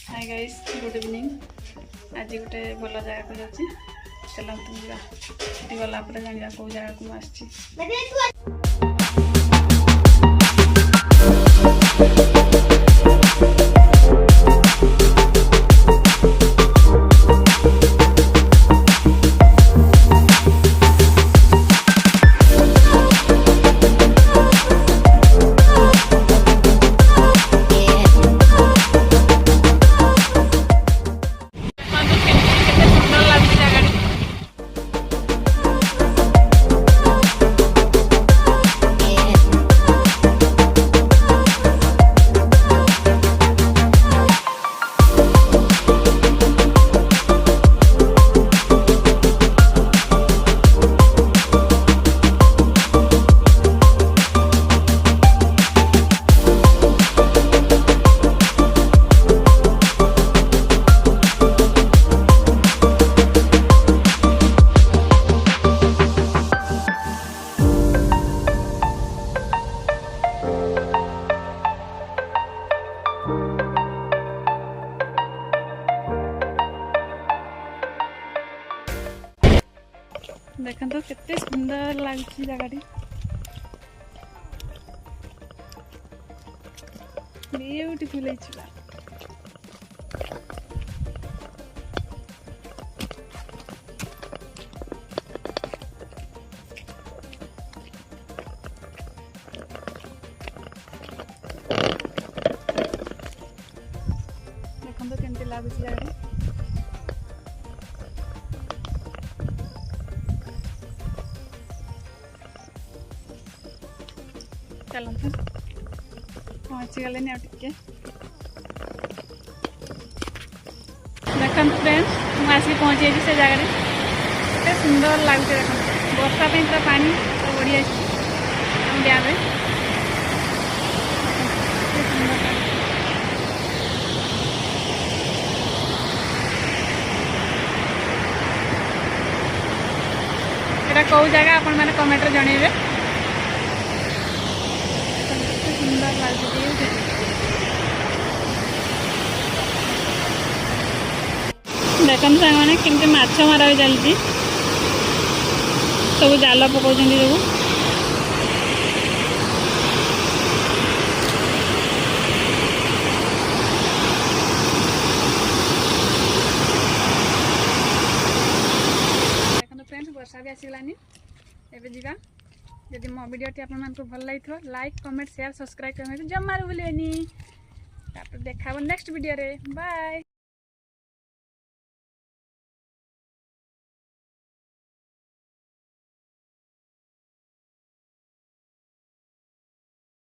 Hi guys good evening. आज गोटे भल जगह को जाऊँ चलो तुम जा गला जाना कौ जगह को आसी। देखो तो कितने सुंदर लगुच जगह ब्यूटीफुल है। देखो तो केमती लगुच जगह चलते पहुँची गले टे देखते फ्रेंड्स मुझे आसिक पहुँची से जगह केते सुंदर लगुच। देख वर्षा पूरा पानी सब बढ़िया डैम एटा कौ जगह आपण मैंने कमेंट जनइबे। देखते सारे केमती माछ मारा भी चलती सब जाल पकाउं सब देखो फ्रेंड्स वर्षा भी आसगलानी एबे जीवा। जदि मो वीडियोटी आपको भल लगी लाइक कमेंट शेयर सब्सक्राइब करने जमार भूलेनी। देखा नेक्स्ट वीडियो रे बाय।